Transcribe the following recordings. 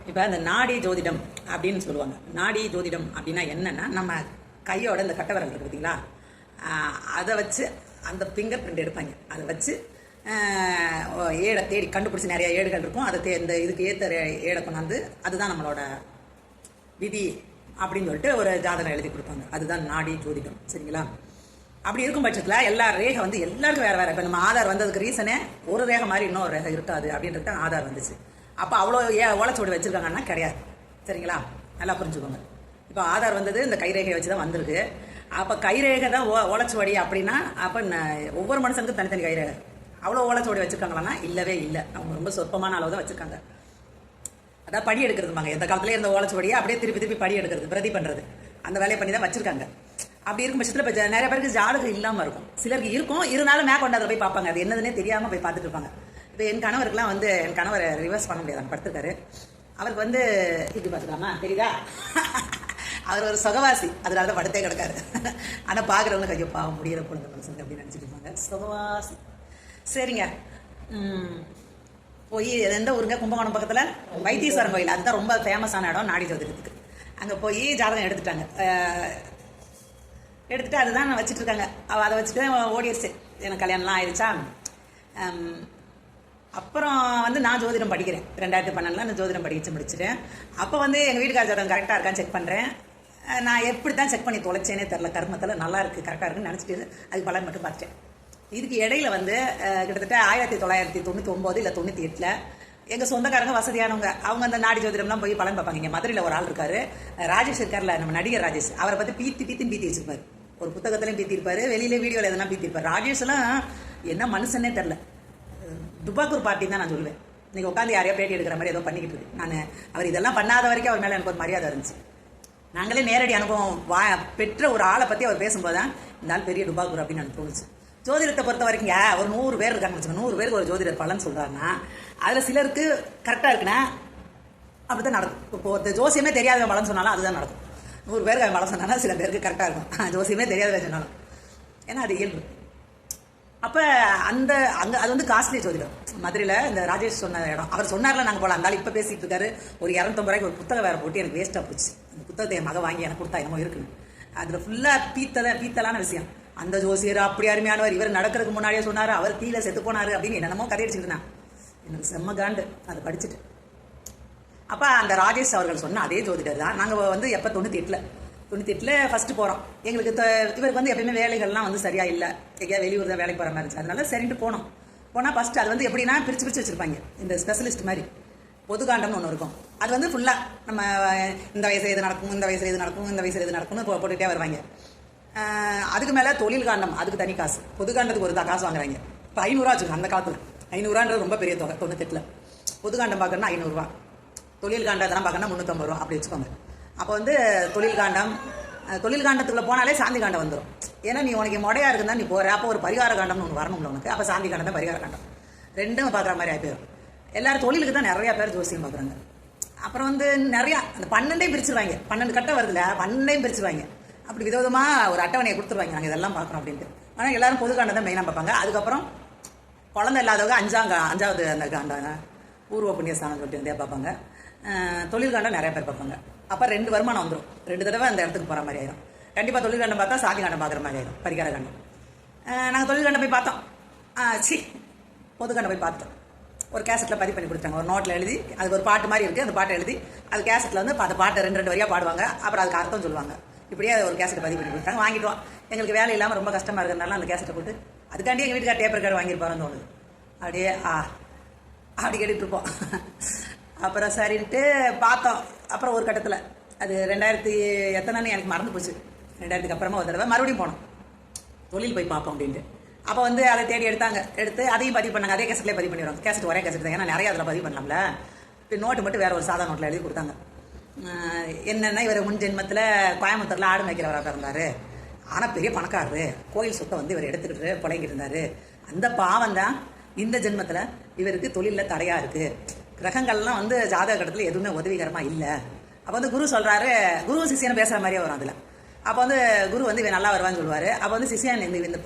இப்போ இந்த நாடி ஜோதிடம் அப்படின்னு சொல்லுவாங்க. நாடி ஜோதிடம் அப்படின்னா என்னன்னா, நம்ம கையோட இந்த கட்டவரல் இருக்குது பார்த்தீங்களா, அதை வச்சு அந்த ஃபிங்கர் பிரிண்ட் எடுப்பாங்க. அதை வச்சு ஏடை தேடி கண்டுபிடிச்சி நிறைய ஏடுகள் இருக்கும். அதை இந்த இதுக்கு ஏற்ற ஏடை கொண்டாந்து அதுதான் நம்மளோட விதி அப்படின்னு சொல்லிட்டு ஒரு ஜாதகம் எழுதி கொடுப்பாங்க. அதுதான் நாடி ஜோதிடம். சரிங்களா? அப்படி இருக்கும் பட்சத்தில் எல்லா ரேகை வந்து எல்லாருக்கும் வேறு வேறு. இப்போ நம்ம ஆதார் வந்ததுக்கு ரீசனே ஒரு ரேகை மாதிரி இன்னொரு ரேகை இருக்காது அப்படின்றது தான் ஆதார் வந்துச்சு. அப்போ அவ்வளோ ஓலைச்சுவடி வச்சுருக்காங்கன்னா கிடையாது. சரிங்களா? நல்லா புரிஞ்சுக்கோங்க. இப்போ ஆதார் வந்தது இந்த கைரேகையை வச்சு தான் வந்திருக்கு. அப்போ கைரேகை தான் ஓலைச்சுவடி அப்படின்னா அப்போ ஒவ்வொரு மனுஷனுக்கும் தனித்தனி கைரேகை. அவ்வளோ ஓலைச்சுவடி வச்சுருக்காங்களான்னா இல்லவே இல்லை. அவங்க ரொம்ப சொற்பமான அளவு தான் வச்சுருக்காங்க. அதான் படி எடுக்கிறதுமாங்க. எந்த காலத்துலேயே இருந்த ஓலைச்சுவடியை அப்படியே திருப்பி திருப்பி படி எடுக்கிறது, பிரதி பண்ணுறது, அந்த வேலையை பண்ணி தான் வச்சுருக்காங்க. அப்படி இருக்கும் பட்சத்தில் இப்போ நிறைய பேருக்கு ஜாதகம் இல்லாமல் இருக்கும், சிலருக்கு இருக்கும். இருந்தாலும் மேற்கொண்டு போய் பார்ப்பாங்க. அது என்னதுன்னே தெரியாமல் போய் பார்த்துட்டு இருப்பாங்க. இப்போ என் கணவருக்குலாம் வந்து என் கணவரை ரிவர்ஸ் பண்ண முடியாது, படுத்துருக்காரு. அவருக்கு வந்து இப்படி பார்த்துக்கலாமா, தெரியுதா? அவர் ஒரு சுகவாசி, அதனால தான் படுத்தே கிடக்காரு. ஆனால் பார்க்குறவங்க கையோ பாவம் முடிகிற பொழுது மனுஷங்க அப்படின்னு நினச்சிட்டு இருப்பாங்க. சுகவாசி. சரிங்க. போய் எந்த ஊருங்க, கும்பகோணம் பக்கத்தில் வைத்தீஸ்வரன் கோயில், அதுதான் ரொம்ப ஃபேமஸான இடம் நாடி ஜோதிடத்துக்கு. அங்கே போய் ஜாதகம் எடுத்துட்டாங்க. எடுத்துகிட்டு அதுதான் நான் வச்சுட்ருக்காங்க. அதை வச்சுட்டு ஓடிடுச்சு. எனக்கு கல்யாணம்லாம் ஆயிடுச்சா. அப்புறம் வந்து நான் ஜோதிடம் படிக்கிறேன். 2012 நான் ஜோதிடம் படிச்சு முடிச்சிட்டேன். அப்போ வந்து எங்கள் வீட்டுக்கார ஜாதகம் கரெக்டாக இருக்கான்னு செக் பண்ணுறேன். நான் எப்படி தான் செக் பண்ணி தொலைச்சேனே தெரில. கர்மத்தில் நல்லா இருக்குது, கரெக்டாக இருக்குன்னு நினச்சிட்டு அதுக்கு பலன் மட்டும் பார்த்துட்டேன். இதுக்கு இடையில வந்து கிட்டத்தட்ட 1999 இல்லை 98 எங்கள் சொந்தக்காரங்க வசதியானவங்க, அவங்க அந்த நாடி ஜோதிடம்லாம் போய் பலன் பார்ப்பாங்க. இங்கே மதுரையில் ஒரு ஆள் இருக்காரு, ராஜேஷ் இருக்கார்ல, நம்ம நடிகர் ராஜேஷ். அவரை பற்றி பீத்தி வச்சிருப்பாரு. ஒரு புத்தகத்துலையும் பீத்திருப்பாரு, வெளியில வீடியோவில் எதனா பீத்திருப்பாரு. ராஜேஷ்லாம் என்ன மனுஷனே தெரில. துபாக்கூர் பார்ட்டி தான் நான் சொல்லுவேன். இன்னைக்கு உட்காந்து யாரையோ பேட்டி எடுக்கிற மாதிரி ஏதோ பண்ணிக்கிட்டு இருக்கு. நான் அவர் இதெல்லாம் பண்ணாத வரைக்கும் அவர் மேலே எனக்கு ஒரு மரியாதை இருந்துச்சு. நாங்களே நேரடி அனுபவம் பெற்ற ஒரு ஆளை பற்றி அவர் பேசும்போது தான் இந்த ஆள் பெரிய துபாக்கூர் அப்படின்னு எனக்கு தோணுச்சு. ஜோதிடத்தை பொறுத்த வரைக்கும் ஒரு 100 பேர் இருக்காங்க வச்சுக்கோங்க. 100 பேருக்கு ஒரு ஜோதிடர் பலன் சொல்கிறாருன்னா அதில் சிலருக்கு கரெக்டாக இருக்குன்னா அப்படி தான் நடக்கும். இப்போ ஒரு ஜோசியமே தெரியாத பலன் சொன்னாலும் அதுதான் நடக்கும். 100 பேருக்கு அவன் பலன் சொன்னாலும் சில பேருக்கு கரெக்டாக இருக்கும். ஜோசியமே தெரியாத சொன்னாலும், ஏன்னா அது இயல்பு. அப்போ அங்கே அது வந்து காஸ்ட்லி ஜோதிடம். மதுரையில் இந்த ராஜேஷ் சொன்ன இடம், அவர் சொன்னார்ல நாங்கள் போகலாம். இருந்தாலும் இப்போ பேசிகிட்டு இருக்காரு. ஒரு 250 ரூபாய்க்கு ஒரு புத்தகம் வேறு போட்டு எனக்கு வேஸ்ட்டாக போச்சு. அந்த புத்தகத்தை என் மக வாங்கி எனக்கு கொடுத்தா என்னமோ இருக்குன்னு. அதில் ஃபுல்லாக பீத்தலான விஷயம். அந்த ஜோசியர் அப்படி அருமையானவர், இவர் நடக்கிறதுக்கு முன்னாடியே சொன்னார், அவர் கீழே செத்து போனார் அப்படின்னு என்னென்னமோ கதையடிச்சுக்கிட்டு எனக்கு செம்ம காண்டு அதை படிச்சுட்டு. அப்போ அந்த ராஜேஷ் அவர்கள் சொன்ன அதே ஜோதிடர் தான். நாங்கள் வந்து எப்போ 98 ஃபஸ்ட்டு போகிறோம். எங்களுக்கு இவருக்கு வந்து எப்பயுமே வேலைகள்லாம் வந்து சரியாக இல்லை, எங்கேயா வெளியூர் தான் வேலைக்கு போகிற மாதிரி இருந்துச்சு. அதனால சரின்ட்டு போனால் ஃபஸ்ட்டு அது வந்து எப்படின்னா பிரித்து வச்சுருப்பாங்க. இந்த ஸ்பெஷலிஸ்ட் மாதிரி பொதுகாண்டம்னு ஒன்று இருக்கும். அது வந்து ஃபுல்லாக நம்ம இந்த வயசில் எது நடக்கும், இந்த வயசில் எது நடக்கும், இந்த வயசில் எது நடக்கும்னு போட்டுகிட்டே வருவாங்க. அதுக்கு மேலே தொழில் காண்டம், அதுக்கு தனி காசு. பொதுகாண்டத்துக்கு ஒரு காசு வாங்குறாங்க. இப்போ 500 வச்சுக்கோங்க. அந்த காலத்தில் 500 ரொம்ப பெரிய தொகை. 98 பொதுகாண்டம் பார்க்கணுன்னா 500 ரூபா, தொழில் காண்டத்தெல்லாம் பார்க்கணுன்னா 350 ரூபா அப்படி வச்சுக்கோங்க. அப்போ வந்து தொழில் காண்டத்துக்குள்ளே போனாலே சாந்தி காண்டம் வந்துடும். ஏன்னா நீ உனக்கு முடையா இருக்குதான் நீ போகிற. அப்போ ஒரு பரிகார காண்டம்னு ஒன்று வரணும்ல உனக்கு. அப்போ சாந்தி காண்டம் தான் பரிகார காண்டம். ரெண்டும் பார்க்குற மாதிரி ஆகிப்போம். எல்லாரும் தொழிலுக்கு தான் நிறையா பேர் ஜோசியம் பார்க்குறாங்க. அப்புறம் வந்து நிறையா அந்த 12 பிரிச்சுருவாங்க. 12 கட்டம் வருதுல, 12 பிரிச்சுருவாங்க. அப்படி விதவிதமாக ஒரு அட்டவணையை கொடுத்துருவாங்க, நாங்கள் இதெல்லாம் பார்க்குறோம் அப்படின்ட்டு. ஆனால் எல்லாரும் பொது காண்டம் தான் மெயினாக பார்ப்பாங்க. அதுக்கப்புறம் குழந்தை இல்லாதவங்க 5வது அந்த காண்டாங்க பூர்வ புண்ணியஸ்தானம் சொல்லிட்டு இருந்தே பார்ப்பாங்க. தொழில் காண்டம் நிறைய பேர் பார்ப்பாங்க. அப்போ 2 வருமானம் வந்துடும். 2 தடவை அந்த இடத்துக்கு போகிற மாதிரி ஆயிடும். கண்டிப்பாக தொழில் காண்டம் பார்த்தா சாதி காண்டம் பார்க்குற மாதிரி ஆயிடும், பரிகார காண்டம். நாங்கள் தொழில் காண்டம் போய் பார்த்தோம். பொது காண்டம் போய் பார்த்தோம். ஒரு கேசட்டில் பதிவு பண்ணி கொடுத்தாங்க. ஒரு நோட்டில் எழுதி, அதுக்கு ஒரு பாட்டு மாதிரி இருக்குது. அந்த பாட்டை எழுதி அது கேசட்டில் வந்து அந்த பாட்டை 2 வரியாக பாடுவாங்க. அப்புறம் அதுக்கு அர்த்தம் சொல்லுவாங்க. இப்படியே ஒரு கேசட்டை பதிவு பண்ணி கொடுத்தாங்க. வாங்கிட்டோம். எங்களுக்கு வேலை இல்லாமல் ரொம்ப கஷ்டமாக இருக்கிறதுனால அந்த கேசட்டை போட்டு அதுக்காண்டி எங்கள் வீட்டுக்கார டேப்பர் கார்டு வாங்கியிருப்பாருன்னு தோணுது. அப்படியே அப்படி கேட்டுட்ருப்போம். அப்புறம் சரின்ட்டு பார்த்தோம். அப்புறம் ஒரு கட்டத்தில் அது 2000 எத்தனைன்னு எனக்கு மறந்து போச்சு. 2000க்கு அப்புறமா ஒரு தடவை மறுபடியும் போனோம், தொழில் போய் பார்ப்போம் அப்படின்ட்டு. அப்போ வந்து அதை தேடி எடுத்து அதையும் பதிவு பண்ணாங்க. அதே கேசட்லேயே பதிவு பண்ணிடுவாங்க. கேசட் ஒரே கேசட் தான், ஏன்னா நிறையா அதில் பதிவு பண்ணலாம்ல. இப்போ நோட்டு மட்டும் வேறு ஒரு சாதா நோட்டில் எழுதி கொடுத்தாங்க. என்னென்னா இவர் முன் ஜென்மத்தில் கோயம்புத்தூரில் ஆடு மேய்க்கிறவராக இருந்தார். ஆனால் பெரிய பணக்காரரு, கோயில் சொத்தை வந்து இவர் எடுத்துக்கிட்டு புழங்கிட்டு இருந்தார். அந்த பாவம் தான் இந்த ஜென்மத்தில் இவருக்கு தொழிலில் தடையாக இருக்குது. கிரகங்கள்லாம் வந்து ஜாதக கட்டத்தில் எதுவுமே உதவிகரமாக இல்லை. அப்போ வந்து குரு சொல்கிறாரு, குருவும் சிஷியனை பேசுகிற மாதிரியே வரும் அதில். அப்போ வந்து குரு வந்து இவன் நல்லா வருவான்னு சொல்லுவார். அப்போ வந்து சிஷியன் இது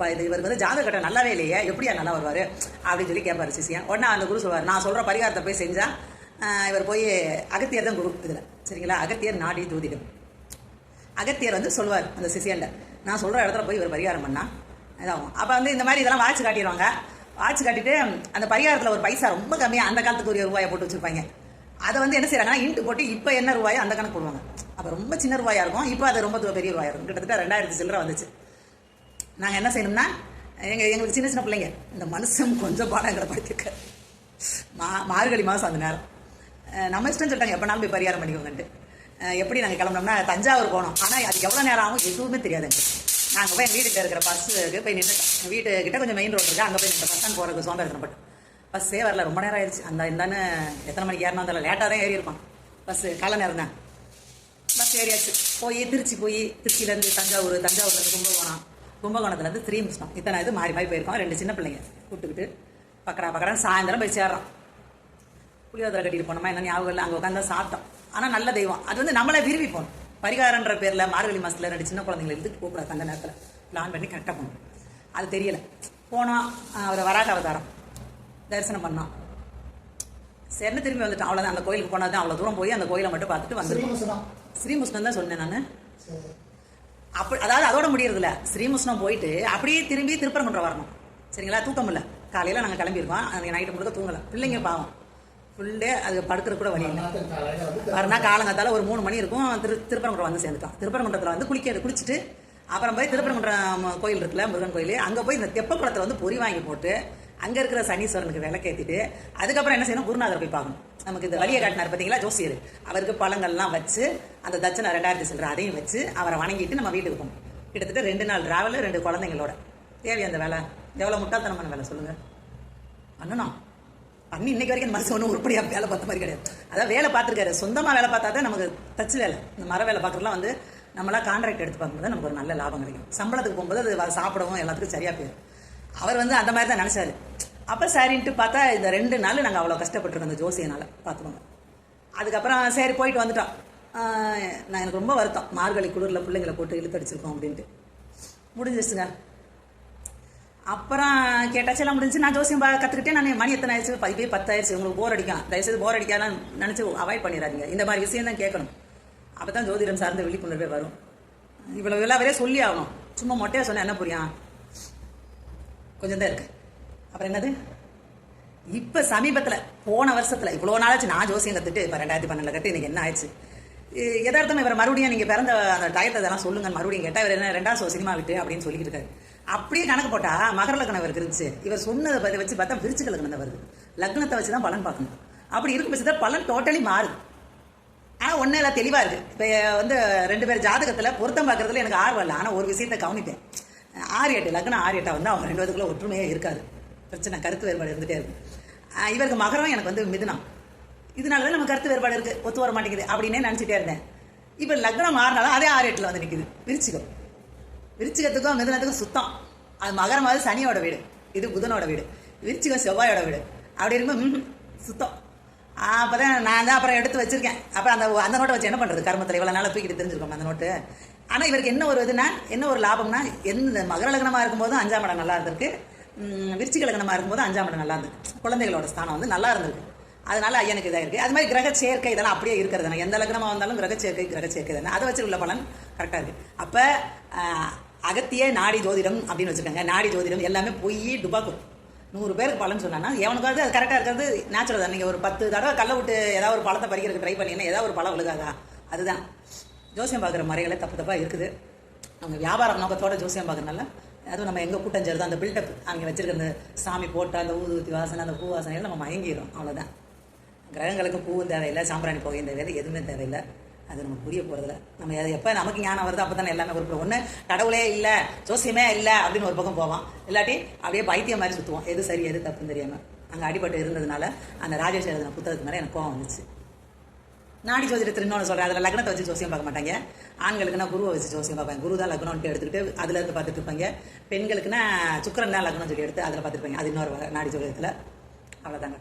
இவருக்கு வந்து ஜாதக கட்டம் நல்லாவே இல்லையே, எப்படியா நல்லா வருவார் அப்படின்னு சொல்லி கேட்பாரு சிஷியன். உடனே அந்த குரு சொல்வார், நான் சொல்கிற பரிகாரத்தை போய் செஞ்சால் இவர் போய் அகத்தியர் தான் குரு இதில், சரிங்களா? அகத்தியர் நாடி ஜோதிடம். அகத்தியர் வந்து சொல்லுவார் அந்த சிஷியன்ட, நான் சொல்கிற இடத்துல போய் இவர் பரிகாரம் பண்ணால் இதாகும். அப்போ வந்து இந்த மாதிரி இதெல்லாம் வாட்ச் காட்டிடுவாங்க. வாட்ச் காட்டிட்டு அந்த பரிகாரத்தில் ஒரு பைசா ரொம்ப கம்மியாக அந்த காலத்துக்கு ஒரு ரூபாயை போட்டு வச்சுருப்பாங்க. அதை வந்து என்ன செய்கிறாங்கன்னா இன்ட்டு போட்டு இப்போ என்ன ரூபாயோ அந்த கணக்கு போடுவாங்க. அப்போ ரொம்ப சின்ன ரூபாயாக இருக்கும், இப்போ அது ரொம்ப பெரிய ரூபாயாக இருக்கும். கிட்டத்தட்ட 2000 சில்லரை வந்துச்சு. நாங்கள் என்ன செய்யணும்னா எங்களுக்கு சின்ன சின்ன பிள்ளைங்க, இந்த மனுஷன் கொஞ்சம் பாடம் எங்களை படிக்க மார்கழி மாதம் அந்த நேரம் நம்ம இஷ்டம் சொல்லிட்டாங்க, எப்போனாலும் போய் பரிகாரம் பண்ணிக்கோங்கன்ட்டு. எப்படி நாங்கள் கிளம்பினோம்னா தஞ்சாவூர் போனோம். ஆனால் அது எவ்வளோ நேரம் ஆகும் எதுவுமே தெரியாது எங்களுக்கு. நாங்கள் போய் எங்கள் வீட்டுக்கிட்ட இருக்கிற பஸ்ஸுக்கு போய் நின்றுட்டோம். வீட்டுக்கிட்ட கொஞ்சம் மெயின் ரோடு இருக்குது, அங்கே போய் நின்று பஸ் ஸ்டாண்ட் போகிறதுக்கு சோம்பேறித்தனப்பட்டு பஸ்ஸே வரல. ரொம்ப நேரம் ஆயிடுச்சு. இந்தான்னு எத்தனை மணிக்கு ஏறினா தெரியல, லேட்டாக தான் ஏறி இருப்பான். பஸ்ஸு காலை நேரம் தான். பஸ் ஏறியாச்சு. திருச்சியிலேருந்து தஞ்சாவூர்லேருந்து கும்பகோணத்துலேருந்து ஸ்ரீமுஷ்ணம், இத்தனை இது மாறி போயிருக்கோம். 2 சின்ன பிள்ளைங்க கூப்பிட்டுக்கிட்டு பக்கடான்னு சாயந்தரம் போய் சேர்றோம். புளியோதரை கட்டிட்டு போனோமா என்ன ஞாபகம் இல்லை, அங்கே உட்காந்து சாப்பிட்டோம். ஆனால் நல்ல தெய்வம் அது வந்து நம்மளை விரும்பி போகணும். பரிகாரன்ற பேரில் மார்கழி மாதத்தில் 2 சின்ன குழந்தைங்களை எடுத்துட்டு போகக்கூடாது. அந்த நேரத்தில் பிளான் பண்ணி கரெக்டாக போகணும். அது தெரியலை. போனோம், அவர் வராக அவதாரம் தரிசனம் பண்ணோம். சரின்னு திரும்பி வந்துட்டோம். அவ்வளோதான். அந்த கோயிலுக்கு போனது அவ்வளோ தூரம் போய் அந்த கோயிலை மட்டும் பார்த்துட்டு வந்துருக்கோம். ஸ்ரீமுஷ்ணம் தான் சொன்னேன் நான். அதாவது அதோட முடியறதில்ல. ஸ்ரீமுஷ்ணம் போயிட்டு அப்படியே திரும்பி திருப்பரங்குன்றம் வரணும், சரிங்களா? தூக்கம் இல்லை. காலையில் நாங்கள் கிளம்பியிருக்கோம். அந்த நைட்டு முழுக்க தூங்கலை. பிள்ளைங்க பாவம் ஃபுல்டே அது படுக்கிற கூட வழி இல்லை. மறுநாள் காலங்காத்தால ஒரு 3 மணி இருக்கும். திருப்பரங்குன்றம் வந்து சேர்ந்துட்டோம். திருப்பரங்குன்றத்தில் வந்து குளிச்சுட்டு அப்புறம் போய் திருப்பரங்குன்றம் கோயில் இருக்குல்ல, முருகன் கோயில், அங்கே போய் இந்த தெப்பக்குளத்தில் வந்து பொறி வாங்கி போட்டு அங்கே இருக்கிற சனீஸ்வரனுக்கு விளக்கேற்றிட்டு அதுக்கப்புறம் என்ன செய்யணும், குருநாதரை போய் பார்க்கணும். நமக்கு இந்த வழியை காட்டினார் பார்த்தீங்களா ஜோசியர், அவருக்கு பழங்கள்லாம் வச்சு அந்த தட்சணை 2000 சில்லற அதையும் வச்சு அவரை வணங்கிட்டு நம்ம வீட்டுக்கு போகணும். கிட்டத்தட்ட 2 நாள் டிராவல், 2 குழந்தைங்களோட. தேவையா அந்த வேலை? எவ்வளோ முட்டாள்தனமான வேலை சொல்லுங்கள். பண்ணணும். பண்ணி இன்னைக்கு வரைக்கும் மனசு ஒன்றும் உருப்படியாக வேலை பார்த்த மாதிரி கிடையாது. அதான் வேலை பார்த்துருக்காரு. சொந்தமாக வேலை பார்த்தா தான் நமக்கு தச்சு வேலை. இந்த மர வேலை பார்க்குறதுலாம் வந்து நம்மளாம் கான்ட்ராக்ட் எடுத்து பார்க்கும்போது நமக்கு ஒரு நல்ல லாபம் கிடைக்கும். சம்பளத்துக்கு போகும்போது அது சாப்பிடவும் எல்லாத்துக்கும் சரியாக போயிடும். அவர் வந்து அந்த மாதிரி தான் நினச்சாரு. அப்போ சரின்ட்டு பார்த்தா இந்த 2 நாள் நாங்கள் அவ்வளோ கஷ்டப்பட்டுருக்கோம் அந்த ஜோசியனால், பார்த்துக்கோங்க. அதுக்கப்புறம் சரி போயிட்டு வந்துட்டோம். நான் எனக்கு ரொம்ப வருத்தம், மார்கழி குளிரில் பிள்ளைங்களை போட்டு இழுத்தடிச்சிருக்கோம் அப்படின்ட்டு. முடிஞ்சிச்சுங்க. அப்புறம் கேட்டாச்சு, எல்லாம் முடிஞ்சு. நான் ஜோசியம் கற்றுக்கிட்டே. நான் மணி எத்தனை ஆயிடுச்சு, 10 ஆயிடுச்சு. உங்களுக்கு போர் அடிக்கும், தயவுசெய்து போர் அடிக்காதான் நினச்சி அவாய்ட் பண்ணிடாதீங்க. இந்த மாதிரி விஷயம் தான் கேட்கணும். அப்போ தான் ஜோதிடம் சார்ந்த விழிப்புணர்வே வரும். இவ்வளோ விழாவரே சொல்லி ஆகணும். சும்மா மொட்டையாக சொன்னால் என்ன புரியும்? கொஞ்சம் தான் இருக்கு. அப்புறம் என்னது, இப்போ சமீபத்தில் போன வருஷத்தில் இவ்வளோ நாளாச்சு நான் ஜோசியம் கற்றுட்டு. இப்போ 2012 கற்று இன்னைக்கு என்ன ஆயிடுச்சு? எதார்த்தமாக இவரை மறுபடியும் நீங்கள் பிறந்த அந்த டயத்தை அதெல்லாம் சொல்லுங்கள் மறுபடியும் கேட்டால் இவர் என்ன 2வது சினிமா விட்டு அப்படின்னு சொல்லிக்கிட்டு இருக்காரு. அப்படியே கணக்கு போட்டால் மகர லக்னம் இவருக்கு இருந்துச்சு. இவர் சொன்னதை வச்சு பார்த்தா விருச்சிக லக்னம் தான் வருது. லக்னத்தை வச்சு தான் பலன் பார்க்கணும். அப்படி இருக்கும் பட்சத்தில் பலன் டோட்டலி மாறுது. ஆனால் ஒன்றும் எல்லாம் தெளிவாக இருக்குது. இப்போ வந்து 2 பேர் ஜாதகத்தில் பொருத்தம் பார்க்குறதுல எனக்கு ஆர்வம் இல்லை. ஆனால் ஒரு விஷயத்தை கவனிப்பேன். 6-8 லக்னம் 6-8 வந்து அவங்க 2 பேருக்குள்ள ஒற்றுமையே இருக்காது. பிரச்சனை, கருத்து வேறுபாடு இருந்துகிட்டே இருக்கும். இவருக்கு மகரம், எனக்கு வந்து மிதுனம். இதனால தான் நம்ம கருத்து வேறுபாடு இருக்குது, ஒத்து வர மாட்டேங்குது அப்படின்னே நினச்சிட்டே இருந்தேன். இப்போ லக்னம் மாறினாலும் அதே 6-8 வந்து நிற்குது. விருச்சிகத்துக்கும் மிதுனத்துக்கும் சுத்தம். அது மகரமாவது சனியோட வீடு, இது புதனோட வீடு. விருச்சிகம் செவ்வாயோட வீடு. அப்படி இருக்கும்போது சுத்தம். அப்போ தான் நான் தான் அப்புறம் எடுத்து வச்சுருக்கேன். அப்போ அந்த நோட்டை வச்சு என்ன பண்ணுறது? கர்மத்தில் இவ்வளோ நாளாக தூக்கிட்டு தெரிஞ்சிருக்கோம் அந்த நோட்டு. ஆனால் இவருக்கு என்ன ஒரு இதுனா, என்ன ஒரு லாபம்னா, எந்த மகர லக்னமாக இருக்கும்போது 5ஆம் இடம் நல்லா இருந்திருக்கு, விருச்சிக லக்னமாக இருக்கும்போது 5ஆம் இடம் நல்லா இருந்திருக்கு. குழந்தைகளோட ஸ்தானம் வந்து நல்லா இருந்திருக்கு. அதனால ஐயனுக்கு இதாக இருக்குது. அது மாதிரி கிரக சேர்க்கை இதெல்லாம் அப்படியே இருக்கிறது தானே. எந்த லக்னமாக வந்தாலும் கிரக சேர்க்கை தானே. அதை வச்சு உள்ள பலன் கரெக்டாக இருக்குது. அப்போ அகத்திய நாடி ஜோதிடம் அப்படின்னு வச்சுருக்காங்க. நாடி ஜோதிடம் எல்லாமே பொய் டுபாக்கு. 100 பேருக்கு பலன் சொன்னாங்கன்னா எவனுக்காவது அது கரெக்டாக இருக்கிறது நேச்சுரல் தான். நீங்கள் ஒரு 10 தடவை கல்லை விட்டு ஏதாவது ஒரு பழத்தை பறிக்கிறதுக்கு ட்ரை பண்ணிங்கன்னா ஏதாவது ஒரு பழம் விழுகாதா? அதுதான் ஜோசியம் பார்க்குற முறைகளே தப்பாக இருக்குது. அவங்க வியாபார நோக்கத்தோட ஜோசியம் பார்க்குறதுனால அதுவும் நம்ம எங்கே கூட்டம் சேருதோ அந்த பில்டப் அவங்க வச்சுருக்க சாமி போட்டு அந்த ஊதுவத்தி வாசனை, அந்த பூ வாசனைகள் நம்ம மயங்கிடும். அவ்வளோதான். கிரகங்களுக்கு பூவும் தேவையில்லை, சாம்பிராணி புகையும் தேவையில்லை, எதுவுமே தேவையில்லை. அது நமக்கு புரிய போகிறதில்ல. நம்ம அதை எப்போ நமக்கு ஞானம் வருதோ அப்போ தானே எல்லாமே உருப்படும். ஒன்று கடவுளே இல்லை, ஜோசியமே இல்லை அப்படின்னு ஒரு பக்கம் போவோம். இல்லாட்டி அப்படியே பைத்தியம் மாதிரி சுற்றுவோம். எது சரி எது தப்புன்னு தெரியாமல். அங்கே அடிபட்டு இருந்ததுனால அந்த ராஜேஷ் எழுதின புத்தகத்துக்கு மேலே எனக்கு கோவம் வந்துச்சு. நாடி ஜோதிடத்தில் இன்னொன்று சொல்கிறேன். அதில் லக்னத்தை வச்சு ஜோசியம் பார்க்க மாட்டாங்க. ஆண்களுக்குன்னா குருவை வச்சு ஜோசியம் பார்ப்பாங்க. குரு தான் லக்னம்ட்டு எடுத்துக்கிட்டு அதுலேருந்து பார்த்துட்டு இருப்பாங்க. பெண்களுக்குன்னா சுக்கிரன் தான் லக்னம் சொல்லி எடுத்து அதில் பார்த்துருப்பாங்க. அது இன்னொரு நாடி ஜோதிடத்தில். அவ்வளோதாங்க.